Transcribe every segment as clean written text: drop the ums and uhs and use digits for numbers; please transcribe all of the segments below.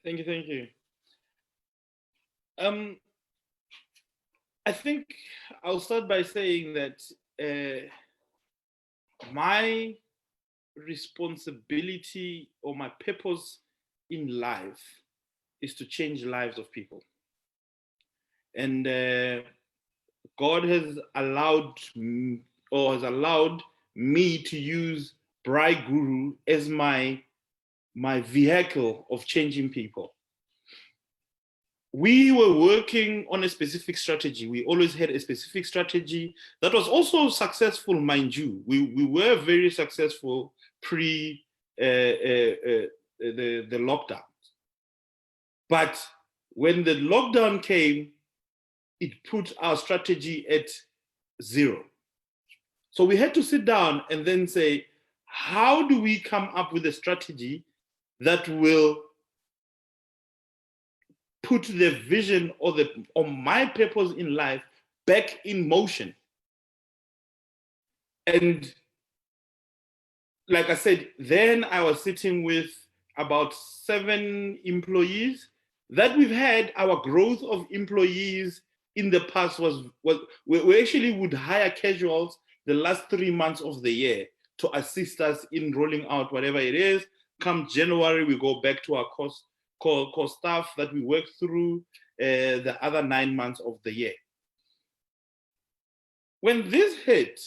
Thank you, thank you. I think I'll start by saying that my responsibility or my purpose in life is to change lives of people. And God has allowed me to use Bright Guru as my vehicle of changing people. We were working on a specific strategy. We always had a specific strategy that was also successful, mind you. We were very successful pre the lockdown. But when the lockdown came, it put our strategy at zero. So we had to sit down and then say, how do we come up with a strategy that will put the vision or my purpose in life back in motion? And like I said, then I was sitting with about 7 employees. That we've had our growth of employees in the past was we actually would hire casuals the last 3 months of the year to assist us in rolling out whatever it is. Come January, we go back to our core staff that we work through the other 9 months of the year. When this hit,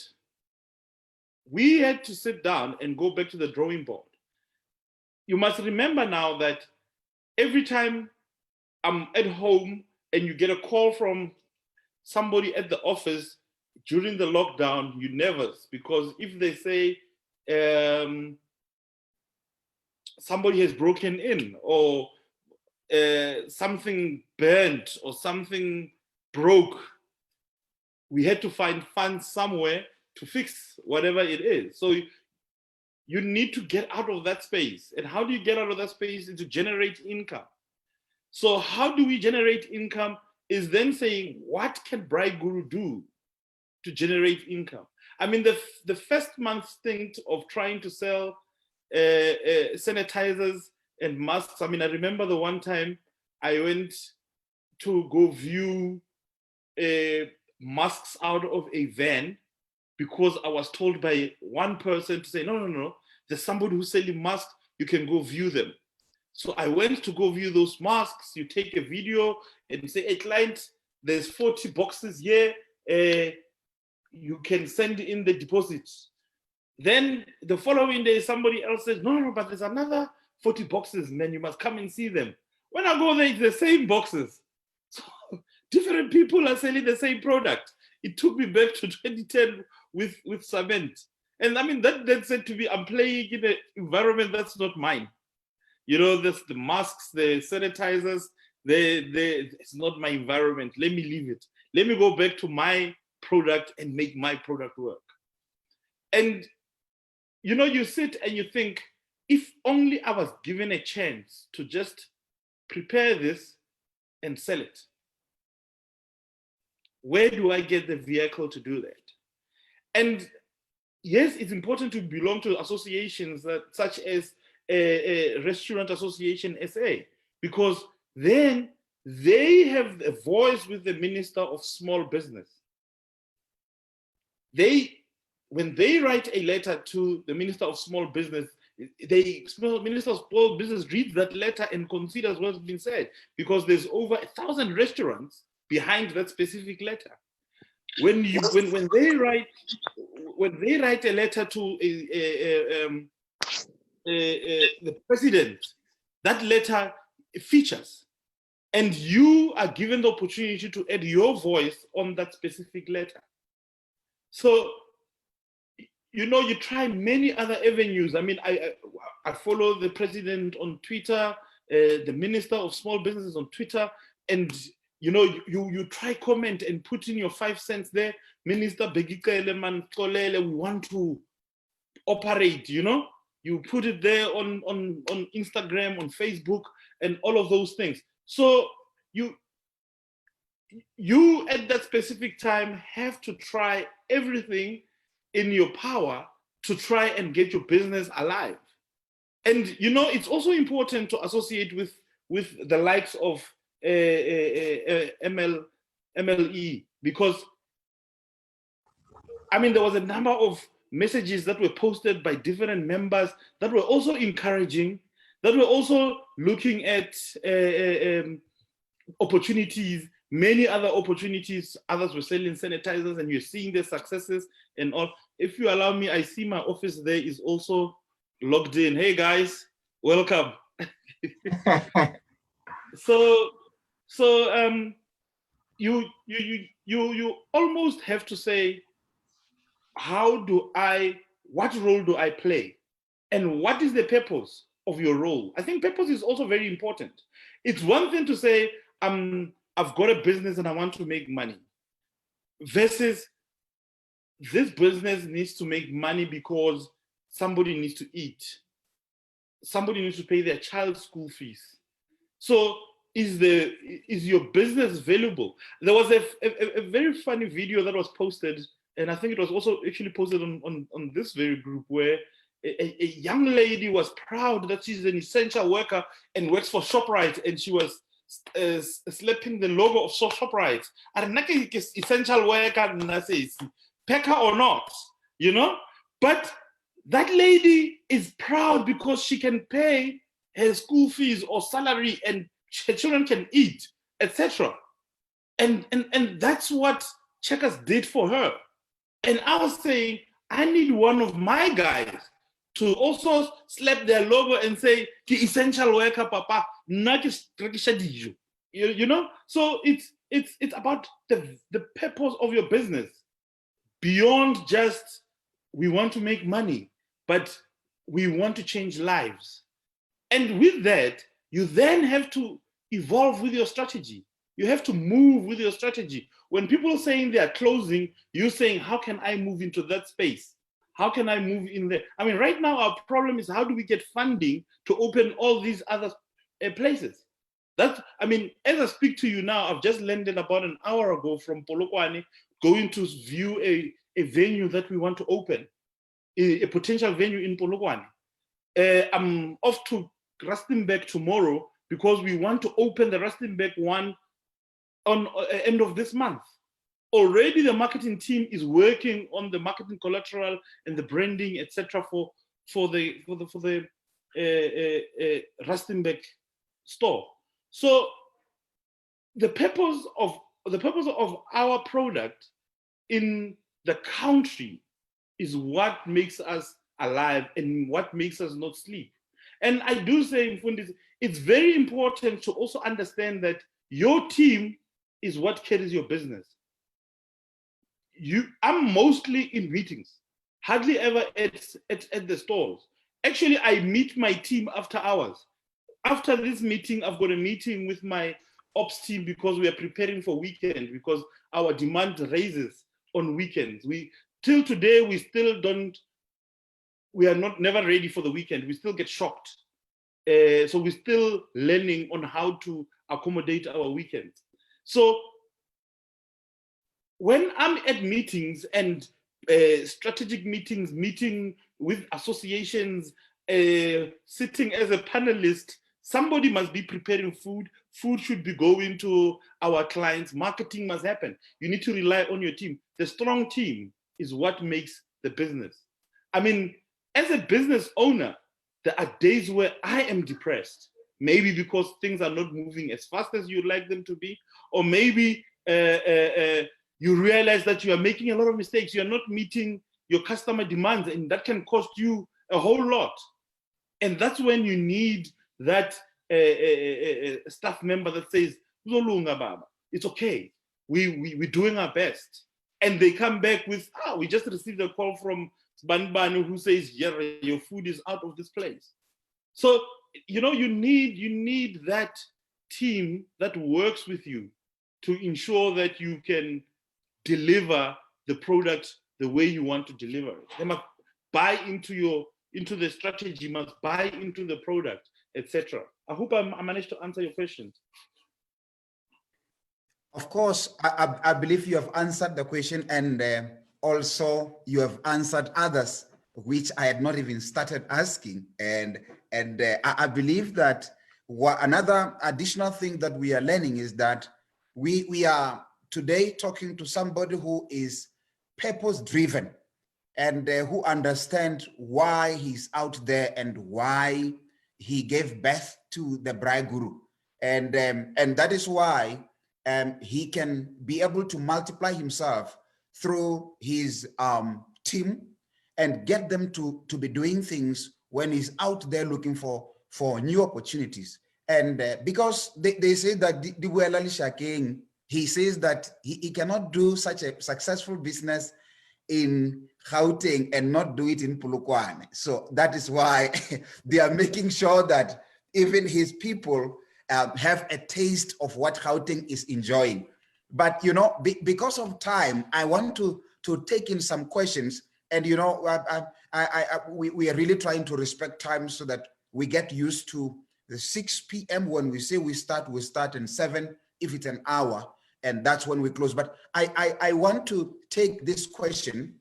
we had to sit down and go back to the drawing board. You must remember now that every time I'm at home and you get a call from somebody at the office during the lockdown, you're nervous because if they say somebody has broken in or something burnt or something broke, we had to find funds somewhere to fix whatever it is. So you need to get out of that space. And how do you get out of that space? Is to generate income. So how do we generate income is then saying, what can Bright Guru do to generate income? I mean, the first month stint of trying to sell sanitizers and masks. I mean, I remember the one time I went to go view masks out of a van because I was told by one person to say, no, there's somebody who's selling masks, you can go view them. So I went to go view those masks. You take a video and say, hey, client, there's 40 boxes here. You can send in the deposit. Then the following day, somebody else says, no, but there's another 40 boxes, man, you must come and see them. When I go there, it's the same boxes. So different people are selling the same product. It took me back to 2010 with cement. And I mean, that said to me, I'm playing in an environment that's not mine. You know, the masks, the sanitizers, it's not my environment. Let me leave it. Let me go back to my product and make my product work. And, you know, you sit and you think, if only I was given a chance to just prepare this and sell it, where do I get the vehicle to do that? And yes, it's important to belong to associations such as a Restaurant Association SA, because then they have a voice with the Minister of Small Business. When they write a letter to the Minister of Small Business, Minister of Small Business reads that letter and considers what's been said, because there's over 1,000 restaurants behind that specific letter. When they write a letter to the president, that letter features, and you are given the opportunity to add your voice on that specific letter. So, you know, you try many other avenues. I mean, I follow the president on Twitter, the Minister of Small Businesses on Twitter, and you know, you try comment and put in your 5 cents there. Minister Begikele Mankolele, we want to operate, you know? You put it there on Instagram, on Facebook, and all of those things. So you at that specific time have to try everything in your power to try and get your business alive. And you know, it's also important to associate with with the likes of MLE, because I mean, there was a number of messages that were posted by different members that were also encouraging, that were also looking at opportunities, many other opportunities. Others were selling sanitizers, and you're seeing the successes and all. If you allow me, I see my office there is also logged in. Hey guys, welcome. So you almost have to say, what role do I play? And what is the purpose of your role? I think purpose is also very important. It's one thing to say, I've got a business and I want to make money, versus this business needs to make money because somebody needs to eat. Somebody needs to pay their child's school fees. So is your business valuable? There was a very funny video that was posted, and I think it was also actually posted on this very group, where a young lady was proud that she's an essential worker and works for ShopRite, and she was slapping the logo of ShopRite. Essential worker, pecker or not, you know? But that lady is proud because she can pay her school fees or salary, and her children can eat, etc. And that's what Checkers did for her. And I was saying, I need one of my guys to also slap their logo and say, "Ki essential worker, papa, you know." So it's about the purpose of your business, beyond just we want to make money, but we want to change lives. And with that, you then have to evolve with your strategy. You have to move with your strategy. When people are saying they are closing, you're saying, how can I move into that space? How can I move in there? I mean, right now our problem is, how do we get funding to open all these other places? I mean, as I speak to you now, I've just landed about an hour ago from Polokwane, going to view a venue that we want to open, a potential venue in Polokwane. I'm off to Rustenburg tomorrow because we want to open the Rustenburg one on end of this month. Already the marketing team is working on the marketing collateral and the branding, etc., for the Rustenburg store. So the purpose of our product in the country is what makes us alive and what makes us not sleep. And I do say, Mfundisi, it's very important to also understand that your team is what carries your business. I'm mostly in meetings, hardly ever at the stores. Actually, I meet my team after hours. After this meeting, I've got a meeting with my ops team because we are preparing for weekend, because our demand raises on weekends. Till today, we are never ready for the weekend. We still get shocked. So we're still learning on how to accommodate our weekends. So when I'm at meetings and strategic meetings, meeting with associations, sitting as a panelist, somebody must be preparing food. Food should be going to our clients. Marketing must happen. You need to rely on your team. The strong team is what makes the business. I mean, as a business owner, there are days where I am depressed, maybe because things are not moving as fast as you'd like them to be, or maybe you realize that you are making a lot of mistakes. You're not meeting your customer demands, and that can cost you a whole lot. And that's when you need that staff member that says, it's okay, we're doing our best. And they come back with, we just received a call from Banbanu who says, yeah, your food is out of this place. So, you know, you need that team that works with you to ensure that you can deliver the product the way you want to deliver it. They must buy into the strategy, must buy into the product, etc. I hope I managed to answer your questions. Of course, I believe you have answered the question, and also you have answered others which I had not even started asking. And I believe that Another additional thing that we are learning is that we are today talking to somebody who is purpose driven and who understand why he's out there and why he gave birth to the Braai Guru. And that is why he can be able to multiply himself through his team and get them to be doing things when he's out there looking for new opportunities. And because they say that he says that he cannot do such a successful business in Gauteng and not do it in Polokwane. So that is why they are making sure that even his people have a taste of what Gauteng is enjoying. But, you know, because of time, I want to take in some questions. And, you know, we are really trying to respect time so that we get used to the 6 p.m. when we say we start in 7, if it's an hour, and that's when we close. But I want to take this question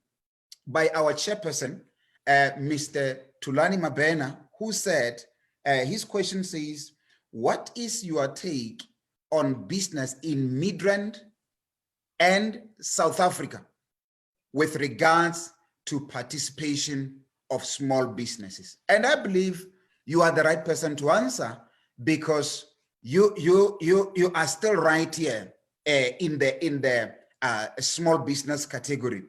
by our chairperson, Mr. Tulani Mabena, who said, his question says, what is your take on business in Midrand and South Africa with regards to participation of small businesses? And I believe you are the right person to answer, because you are still right here in the small business category.